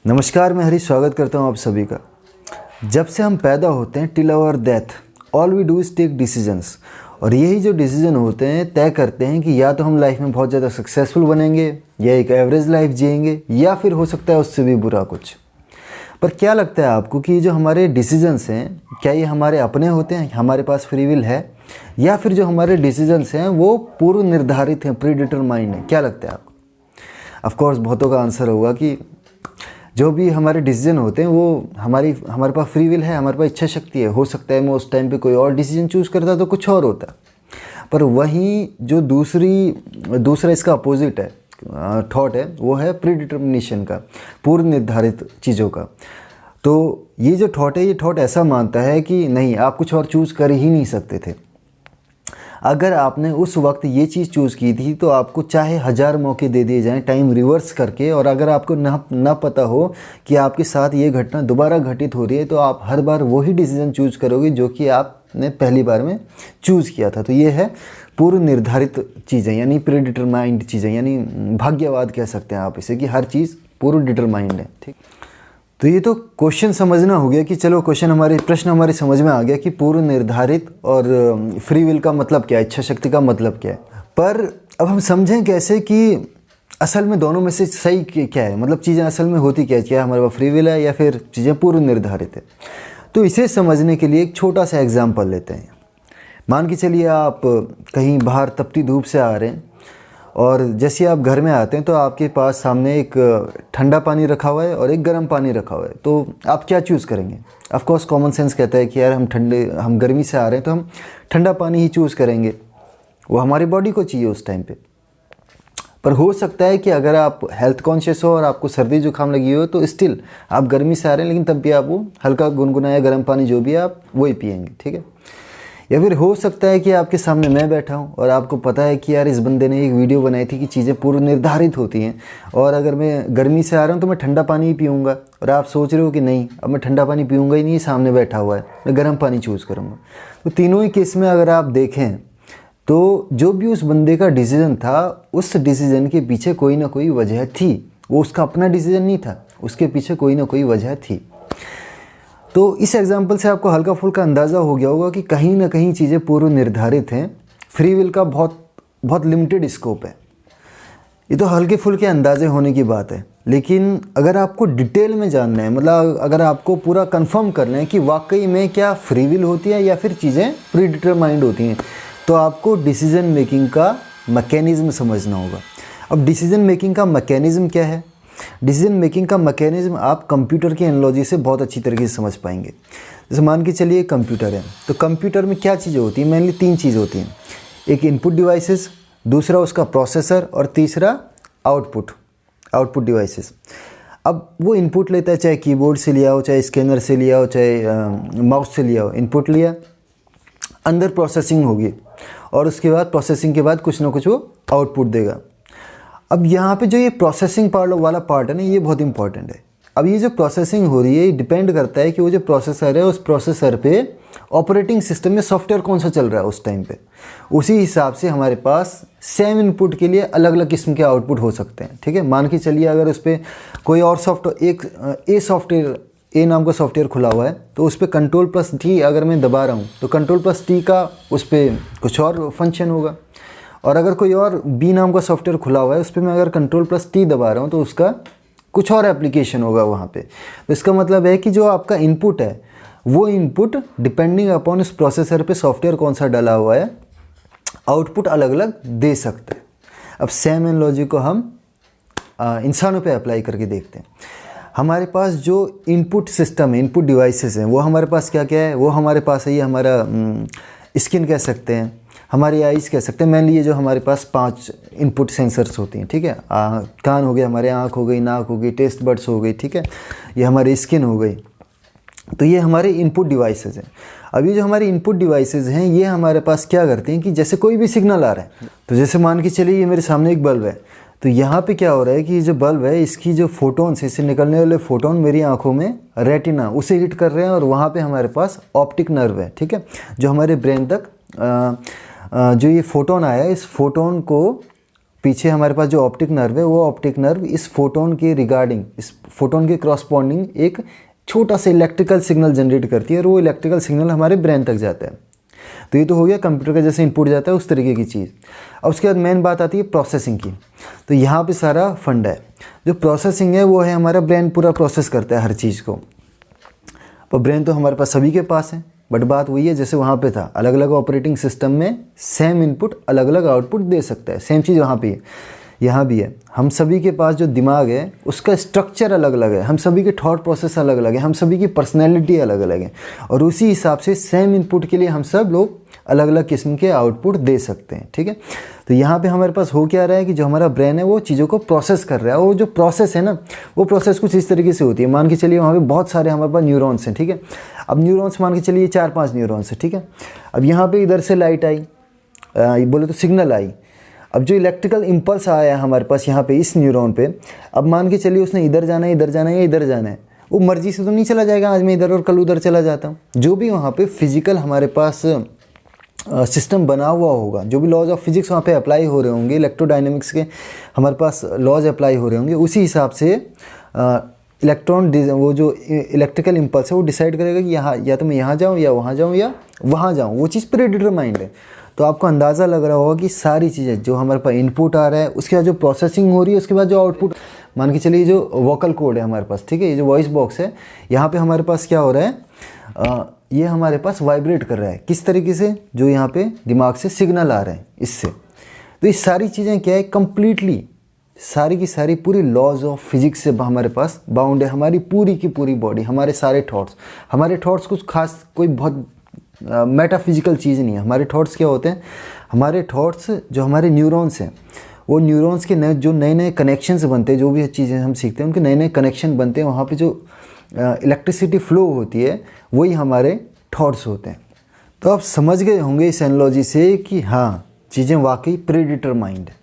नमस्कार, मैं हरीश स्वागत करता हूं आप सभी का। जब से हम पैदा होते हैं till our death all we do is take decisions. और यही जो डिसीजन होते हैं तय करते हैं कि या तो हम लाइफ में बहुत ज़्यादा सक्सेसफुल बनेंगे या एक एवरेज लाइफ जिएंगे या फिर हो सकता है उससे भी बुरा कुछ। पर क्या लगता है आपको कि जो हमारे डिसीजंस हैं क्या ये हमारे अपने होते हैं, हमारे पास फ्री विल है, या फिर जो हमारे डिसीजंस हैं वो पूर्व निर्धारित हैं, प्री डिटरमाइंड है? क्या लगता है आपको? ऑफ कोर्स बहुतों का आंसर होगा कि जो भी हमारे डिसीजन होते हैं वो हमारे पास फ्री विल है, हमारे पास इच्छा शक्ति है। हो सकता है मैं उस टाइम पे कोई और डिसीजन चूज़ करता तो कुछ और होता। पर वहीं जो दूसरा इसका अपोजिट है, थॉट है, वो है प्री डिटर्मिनेशन का, पूर्व निर्धारित चीज़ों का। तो ये जो थॉट है, ये थॉट ऐसा मानता है कि नहीं, आप कुछ और चूज़ कर ही नहीं सकते थे। अगर आपने उस वक्त ये चीज़ चूज़ की थी तो आपको चाहे 1000 मौके दे दिए जाएं टाइम रिवर्स करके, और अगर आपको ना पता हो कि आपके साथ ये घटना दोबारा घटित हो रही है तो आप हर बार वही डिसीजन चूज़ करोगे जो कि आपने पहली बार में चूज़ किया था। तो ये है पूर्व निर्धारित चीज़ें, यानी प्री डिटरमाइंड चीज़ें, यानी भाग्यवाद कह सकते हैं आप इसे, कि हर चीज़ पूर्व डिटरमाइंड है। ठीक, तो ये तो क्वेश्चन समझना हो गया कि चलो प्रश्न हमारे समझ में आ गया कि पूर्व निर्धारित और फ्री विल का मतलब क्या है, इच्छा शक्ति का मतलब क्या है। पर अब हम समझें कैसे कि असल में दोनों में से सही क्या है, मतलब चीज़ें असल में होती क्या है, क्या हमारे पास फ्री विल है या फिर चीज़ें पूर्व निर्धारित है। तो इसे समझने के लिए एक छोटा सा एग्जाम्पल लेते हैं। मान के चलिए आप कहीं बाहर तपती धूप से आ रहे हैं और जैसे आप घर में आते हैं तो आपके पास सामने एक ठंडा पानी रखा हुआ है और एक गर्म पानी रखा हुआ है। तो आप क्या चूज़ करेंगे? ऑफ कोर्स कॉमन सेंस कहता है कि यार हम गर्मी से आ रहे हैं तो हम ठंडा पानी ही चूज़ करेंगे, वो हमारी बॉडी को चाहिए उस टाइम पे। पर हो सकता है कि अगर आप हेल्थ कॉन्शियस हो और आपको सर्दी जुकाम लगी हो तो स्टिल आप गर्मी से आ रहे हैं, लेकिन तब भी आप वो हल्का गुनगुनाया गर्म पानी जो भी है आप वही पिएंगे। ठीक है। या फिर हो सकता है कि आपके सामने मैं बैठा हूँ और आपको पता है कि यार इस बंदे ने एक वीडियो बनाई थी कि चीज़ें पूर्व निर्धारित होती हैं, और अगर मैं गर्मी से आ रहा हूँ तो मैं ठंडा पानी ही पीऊँगा, और आप सोच रहे हो कि नहीं, अब मैं ठंडा पानी पीऊँगा ही नहीं, सामने बैठा हुआ है, मैं गर्म पानी चूज़ करूँगा। तो तीनों ही केस में अगर आप देखें तो जो भी उस बंदे का डिसीज़न था, उस डिसीज़न के पीछे कोई ना कोई वजह थी। वो उसका अपना डिसीज़न नहीं था, उसके पीछे कोई ना कोई वजह थी। तो इस एग्जाम्पल से आपको हल्का फुल्का अंदाज़ा हो गया होगा कि कहीं ना कहीं चीज़ें पूर्व निर्धारित हैं। फ्री विल का बहुत लिमिटेड स्कोप है। ये तो हल्के फुल्के अंदाजे होने की बात है, लेकिन अगर आपको डिटेल में जानना है, मतलब अगर आपको पूरा कंफर्म करना है कि वाकई में क्या फ्री विल होती है या फिर चीज़ें प्री डिटरमाइंड होती हैं, तो आपको डिसीजन मेकिंग का मैकेनिज़्म समझना होगा। अब डिसीजन मेकिंग का मैकेनिज़्म क्या है? डिसीजन मेकिंग का मैकेनिज़्म आप कंप्यूटर की एनालॉजी से बहुत अच्छी तरीके से समझ पाएंगे। जैसे मान के चलिए कंप्यूटर है, तो कंप्यूटर में क्या चीज़ें होती हैं? मेनली 3 चीज़ होती हैं। एक इनपुट डिवाइसेस, दूसरा उसका प्रोसेसर, और तीसरा आउटपुट डिवाइसेस। अब वो इनपुट लेता है, चाहे कीबोर्ड से लिया हो, चाहे स्कैनर से लिया हो, चाहे माउस से लिया हो। इनपुट लिया, अंदर प्रोसेसिंग होगी, और उसके बाद प्रोसेसिंग के बाद कुछ ना कुछ वो आउटपुट देगा। अब यहाँ पे जो ये प्रोसेसिंग वाला पार्ट है ना, ये बहुत इंपॉर्टेंट है। अब ये जो प्रोसेसिंग हो रही है ये डिपेंड करता है कि वो जो प्रोसेसर है, उस प्रोसेसर पे ऑपरेटिंग सिस्टम में सॉफ्टवेयर कौन सा चल रहा है उस टाइम पे। उसी हिसाब से हमारे पास सेम इनपुट के लिए अलग अलग किस्म के आउटपुट हो सकते हैं। ठीक है। मान के चलिए अगर उस पर कोई और सॉफ्टवेयर ए नाम का सॉफ्टवेयर खुला हुआ है, तो उस पर Ctrl+T अगर मैं दबा रहा हूँ तो Ctrl+T का उस पर कुछ और फंक्शन होगा। और अगर कोई और बी नाम का सॉफ्टवेयर खुला हुआ है, उस पर मैं अगर Ctrl+T दबा रहा हूँ तो उसका कुछ और एप्लीकेशन होगा वहाँ पे। तो इसका मतलब है कि जो आपका इनपुट है, वो इनपुट डिपेंडिंग अपॉन उस प्रोसेसर पे सॉफ्टवेयर कौन सा डला हुआ है, आउटपुट अलग अलग दे सकते हैं। अब सेम एनालॉजी को हम इंसानों पे अप्लाई करके देखते हैं। हमारे पास जो इनपुट सिस्टम है, इनपुट डिवाइसेस हैं, वो हमारे पास क्या क्या है? वो हमारे पास है, ये हमारा स्किन कह सकते हैं, हमारी आइज़ कह सकते हैं। मेनली ये जो हमारे पास 5 इनपुट सेंसर्स होती हैं। ठीक है। कान हो गए, हमारे आँख हो गई, नाक हो गई, टेस्ट बड्स हो गई। ठीक है। ये हमारी स्किन हो गई। तो ये हमारे इनपुट डिवाइसेस हैं। अब ये जो हमारे इनपुट डिवाइसेस हैं, ये हमारे पास क्या करते हैं कि जैसे कोई भी सिग्नल आ रहा है, तो जैसे मान के चलिए ये मेरे सामने एक बल्ब है, तो यहाँ पे क्या हो रहा है कि ये जो बल्ब है, इसकी जो फोटोन्स, इससे निकलने वाले फोटोन मेरी आंखों में रेटिना उसे हिट कर रहे हैं, और वहाँ पे हमारे पास ऑप्टिक नर्व है। ठीक है। जो हमारे ब्रेन तक जो ये फोटोन आया है, इस फोटोन को पीछे हमारे पास जो ऑप्टिक नर्व है, वो ऑप्टिक नर्व इस फोटोन के रिगार्डिंग, इस फोटोन के क्रॉसपॉन्डिंग एक छोटा सा इलेक्ट्रिकल सिग्नल जनरेट करती है और वो इलेक्ट्रिकल सिग्नल हमारे ब्रेन तक जाता है। तो ये तो हो गया कंप्यूटर का जैसे इनपुट जाता है उस तरीके की चीज़। अब उसके बाद मेन बात आती है प्रोसेसिंग की। तो यहाँ पे सारा फंड है। जो प्रोसेसिंग है वो है हमारा ब्रेन पूरा प्रोसेस करता है हर चीज़ को। पर ब्रेन तो हमारे पास सभी के पास है, बट बात वही है जैसे वहाँ पे था, अलग अलग ऑपरेटिंग सिस्टम में सेम इनपुट अलग अलग आउटपुट दे सकता है। सेम चीज़ वहाँ पे है, यहाँ भी है। हम सभी के पास जो दिमाग है उसका स्ट्रक्चर अलग अलग है, हम सभी के थॉट प्रोसेस अलग अलग है, हम सभी की पर्सनैलिटी अलग अलग है, और उसी हिसाब से सेम इनपुट के लिए हम सब लोग अलग अलग किस्म के आउटपुट दे सकते हैं। ठीक है, तो यहाँ पे हमारे पास हो क्या रहा है कि जो हमारा ब्रेन है वो चीज़ों को प्रोसेस कर रहा है। वो जो प्रोसेस है ना, वो प्रोसेस कुछ इस तरीके से होती है। मान के चलिए वहाँ पे बहुत सारे हमारे पास न्यूरॉन्स हैं। ठीक है, अब न्यूरॉन्स मान के चलिए 4-5 न्यूरॉन्स है। ठीक है, अब यहाँ पे इधर से लाइट आई, बोले तो सिग्नल आई। अब जो इलेक्ट्रिकल इम्पल्स आया है हमारे पास यहाँ पे इस न्यूरॉन पे, अब मान के चलिए उसने इधर जाना है, इधर जाना है या इधर जाना है, वो मर्जी से तो नहीं चला जाएगा। आज मैं इधर और कल उधर चला जाता हूँ। जो भी वहाँ पे फिजिकल हमारे पास सिस्टम बना हुआ होगा, जो भी लॉज ऑफ फिजिक्स वहाँ पे अप्लाई हो रहे होंगे, इलेक्ट्रोडायनेमिक्स के हमारे पास लॉज अप्लाई हो रहे होंगे, उसी हिसाब से इलेक्ट्रॉन वो जो इलेक्ट्रिकल इम्पल्स है वो डिसाइड करेगा कि यहाँ या तो मैं यहाँ जाऊँ या वहाँ जाऊँ या वहाँ जाऊँ। वो चीज़ प्री डिटरमाइंड है। तो आपको अंदाज़ा लग रहा होगा कि सारी चीज़ें जो हमारे पास इनपुट आ रहा है, उसके बाद जो प्रोसेसिंग हो रही है, उसके बाद जो आउटपुट, मान के चलिए जो वोकल कोड है हमारे पास, ठीक है, ये जो वॉइस बॉक्स है, यहाँ पे हमारे पास क्या हो रहा है, ये हमारे पास वाइब्रेट कर रहा है। किस तरीके से, जो यहाँ पे दिमाग से सिग्नल आ रहे हैं इससे। तो ये सारी चीज़ें क्या है, कंप्लीटली सारी की सारी पूरी लॉज ऑफ फिजिक्स से हमारे पास बाउंड है। हमारी पूरी की पूरी बॉडी, हमारे सारे थॉट्स कुछ खास कोई बहुत मेटाफिजिकल चीज़ नहीं है। हमारे थॉट्स क्या होते हैं, हमारे थॉट्स जो हमारे न्यूरॉन्स हैं, वो न्यूरॉन्स के जो नए नए कनेक्शंस बनते हैं, जो भी चीज़ें हम सीखते हैं उनके नए नए कनेक्शन बनते हैं, वहाँ पे जो इलेक्ट्रिसिटी फ्लो होती है वही हमारे थॉट्स होते हैं। तो आप समझ गए होंगे इस एनालॉजी से कि हाँ, चीज़ें वाकई प्री डिटरमाइंड है।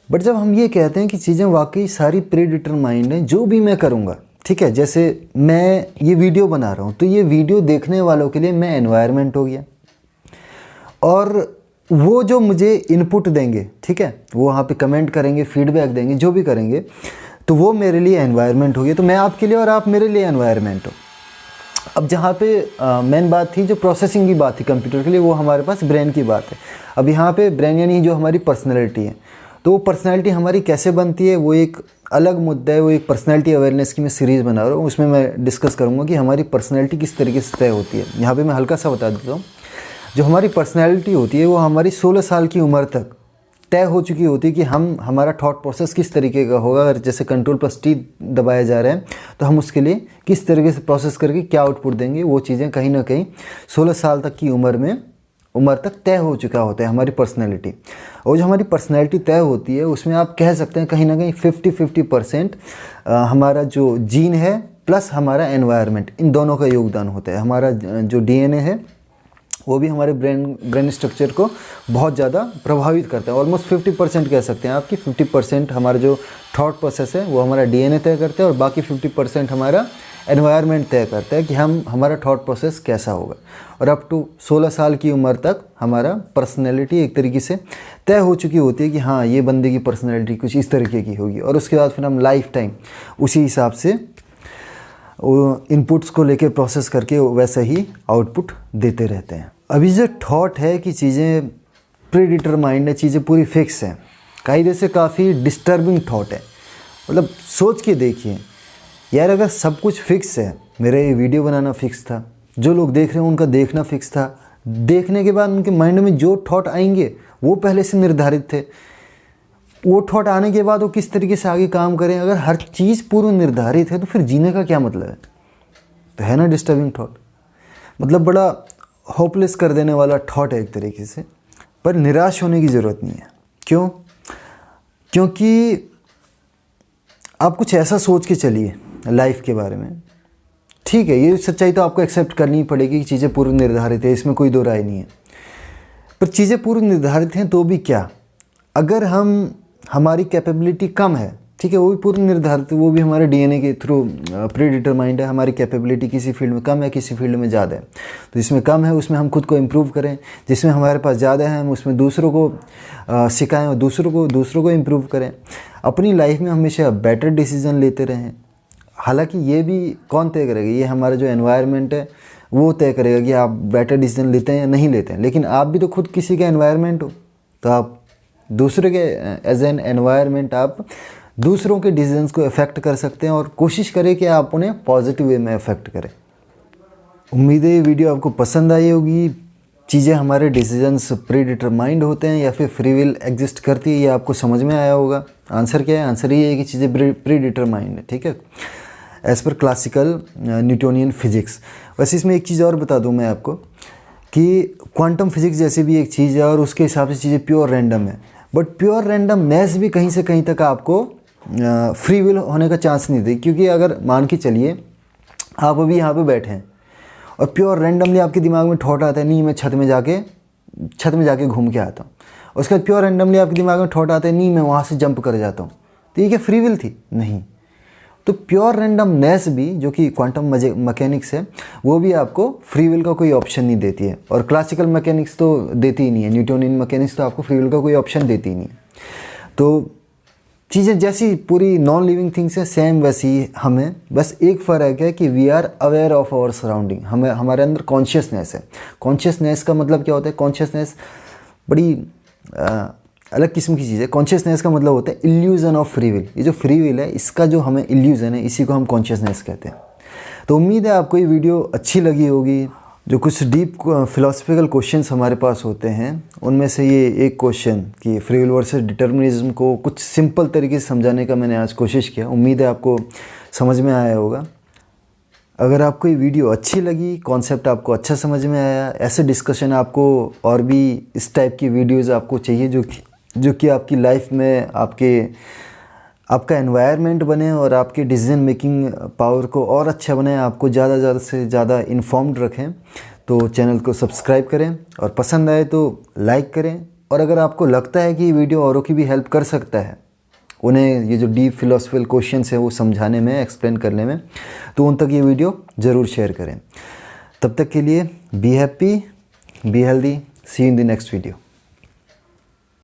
बट जब हम ये कहते हैं कि चीज़ें वाकई सारी प्री डिटरमाइंड हैं, जो भी मैं करूँगा, ठीक है, जैसे मैं ये वीडियो बना रहा हूँ, तो ये वीडियो देखने वालों के लिए मैं एनवायरनमेंट हो गया, और वो जो मुझे इनपुट देंगे, ठीक है, वो वहाँ पे कमेंट करेंगे, फीडबैक देंगे, जो भी करेंगे, तो वो मेरे लिए एनवायरनमेंट हो गया। तो मैं आपके लिए और आप मेरे लिए एनवायरनमेंट हो। अब जहाँ पे मेन बात थी, जो प्रोसेसिंग की बात थी कंप्यूटर के लिए, वो हमारे पास ब्रेन की बात है। अब यहाँ पे ब्रेन यानी जो हमारी पर्सनैलिटी है, तो वो पर्सनैलिटी हमारी कैसे बनती है वो एक अलग मुद्दा है। वो एक पर्सनैलिटी अवेयरनेस की मैं सीरीज़ बना रहा हूँ, उसमें मैं डिस्कस करूँगा कि हमारी पर्सनैलिटी किस तरीके से तय होती है। यहाँ पे मैं हल्का सा बता देता हूँ। जो हमारी पर्सनैलिटी होती है वो हमारी 16 साल की उम्र तक तय हो चुकी होती है कि हमारा थॉट प्रोसेस किस तरीके का होगा। अगर जैसे Ctrl+T दबाया जा रहा है तो हम उसके लिए किस तरीके से प्रोसेस करके क्या आउटपुट देंगे, वो चीज़ें कहीं ना कहीं 16 साल तक की उम्र तक तय हो चुका होता है हमारी पर्सनैलिटी। और जो हमारी पर्सनैलिटी तय होती है उसमें आप कह सकते हैं कहीं ना कहीं 50-50% हमारा जो जीन है प्लस हमारा एनवायरनमेंट, इन दोनों का योगदान होता है। हमारा जो DNA है वो भी हमारे ब्रेन स्ट्रक्चर को बहुत ज़्यादा प्रभावित करता है। ऑलमोस्ट 50% कह सकते हैं आप कि 50% हमारा जो थॉट प्रोसेस है वो हमारा DNA तय करता है, और बाकी 50% हमारा एनवायरनमेंट तय करता है कि हमारा थॉट प्रोसेस कैसा होगा। और अप टू 16 साल की उम्र तक हमारा पर्सनैलिटी एक तरीके से तय हो चुकी होती है कि हाँ, ये बंदे की पर्सनैलिटी कुछ इस तरीके की होगी। और उसके बाद फिर हम लाइफ टाइम उसी हिसाब से इनपुट्स को लेके प्रोसेस करके वैसा ही आउटपुट देते रहते हैं। अभी जो थॉट है कि चीज़ें प्री डिटरमाइंड है, चीज़ें पूरी फिक्स हैं, कई जैसे काफ़ी डिस्टर्बिंग थॉट है। मतलब सोच के देखिए यार, अगर सब कुछ फिक्स है, मेरा ये वीडियो बनाना फिक्स था, जो लोग देख रहे हैं उनका देखना फिक्स था, देखने के बाद उनके माइंड में जो थॉट आएंगे वो पहले से निर्धारित थे, वो थॉट आने के बाद वो किस तरीके से आगे काम करें। अगर हर चीज़ पूरी निर्धारित है तो फिर जीने का क्या मतलब है? तो है ना डिस्टर्बिंग थॉट। मतलब बड़ा होपलेस कर देने वाला थॉट है एक तरीके से। पर निराश होने की ज़रूरत नहीं है। क्यों? क्योंकि आप कुछ ऐसा सोच के चलिए लाइफ के बारे में, ठीक है, ये सच्चाई तो आपको एक्सेप्ट करनी पड़ेगी कि चीज़ें पूर्व निर्धारित है, इसमें कोई दो राय नहीं है। पर चीज़ें पूर्व निर्धारित हैं तो भी क्या, अगर हमारी कैपेबिलिटी कम है ठीक है, वो भी पूर्ण निर्धारित, वो भी हमारे डीएनए के थ्रू प्री डिटरमाइंड है। हमारी कैपेबिलिटी किसी फील्ड में कम है, किसी फील्ड में ज़्यादा है, तो जिसमें कम है उसमें हम खुद को इम्प्रूव करें, जिसमें हमारे पास ज़्यादा है हम उसमें दूसरों को सिखाएं और दूसरों को इम्प्रूव करें। अपनी लाइफ में हमेशा बेटर डिसीजन लेते रहें। हालांकि ये भी कौन तय करेगा, ये हमारा जो एनवायरनमेंट है वो तय करेगा कि आप बेटर डिसीजन लेते हैं या नहीं लेते हैं, लेकिन आप भी तो खुद किसी का एनवायरनमेंट हो, तो आप दूसरे के एज एन एनवायरनमेंट आप दूसरों के डिसीजंस को अफेक्ट कर सकते हैं और कोशिश करें कि आप उन्हें पॉजिटिव वे में अफेक्ट करें। उम्मीद है ये वीडियो आपको पसंद आई होगी। चीज़ें हमारे डिसीजंस प्री डिटरमाइंड होते हैं या फिर फ्री विल एग्जिस्ट करती है, ये आपको समझ में आया होगा। आंसर क्या है? आंसर ये है कि चीज़ें प्री डिटरमाइंड है, ठीक है, as per classical Newtonian physics. वैसे इसमें एक चीज़ और बता दूं मैं आपको कि क्वांटम फिजिक्स जैसी भी एक चीज़ है और उसके हिसाब से चीज़ें प्योर रैंडम है, बट प्योर रैंडमनेस भी कहीं से कहीं तक आपको फ्री विल होने का चांस नहीं दे। क्योंकि अगर मान के चलिए आप अभी यहाँ पे बैठे हैं और प्योर रैंडमली आपके दिमाग में थॉट आता है, नहीं मैं छत में जाके घूम के आता हूँ। उसके बाद प्योर रैंडमली आपके दिमाग में थॉट आता है, नहीं मैं वहाँ से जंप कर जाता हूँ, तो ये क्या फ्री विल थी? नहीं। तो प्योर रैंडमनेस भी, जो कि क्वांटम मैकेनिक्स है, वो भी आपको फ्री विल का कोई ऑप्शन नहीं देती है, और क्लासिकल मैकेनिक्स तो देती ही नहीं है, न्यूटोनियन मैकेनिक्स तो आपको फ्री विल का कोई ऑप्शन देती ही नहीं है। तो चीज़ें जैसी पूरी नॉन लिविंग थिंग्स है सेम वैसी हमें, बस एक फ़र्क है कि we are aware of our surrounding. हमें हमारे अंदर कॉन्शियसनेस है। कॉन्शियसनेस का मतलब क्या होता है? कॉन्शियसनेस बड़ी अलग किस्म की चीज़ है। कॉन्शियसनेस का मतलब होता है इल्यूज़न ऑफ फ्री विल। ये जो फ्री विल है इसका जो हमें इल्यूज़न है, इसी को हम कॉन्शियसनेस कहते हैं। तो उम्मीद है आपको ये वीडियो अच्छी लगी होगी। जो कुछ डीप फिलोसफिकल क्वेश्चंस हमारे पास होते हैं उनमें से ये एक क्वेश्चन कि फ्री विल वर्सेस डिटर्मिनिज्म को कुछ सिंपल तरीके से समझाने का मैंने आज कोशिश किया। उम्मीद है आपको समझ में आया होगा। अगर आपको ये वीडियो अच्छी लगी, कॉन्सेप्ट आपको अच्छा समझ में आया, ऐसे डिस्कशन आपको और भी इस टाइप की वीडियोज़ आपको चाहिए जो कि आपकी लाइफ में आपका एनवायरनमेंट बने और आपके डिसीजन मेकिंग पावर को और अच्छा बनाए, आपको ज़्यादा से ज़्यादा इन्फॉर्म्ड रखें, तो चैनल को सब्सक्राइब करें और पसंद आए तो लाइक करें। और अगर आपको लगता है कि ये वीडियो औरों की भी हेल्प कर सकता है, उन्हें ये जो डीप फिलोसफिकल क्वेश्चंस हैं वो समझाने में, एक्सप्लेन करने में, तो उन तक ये वीडियो ज़रूर शेयर करें। तब तक के लिए be happy, be healthy, see in the next video.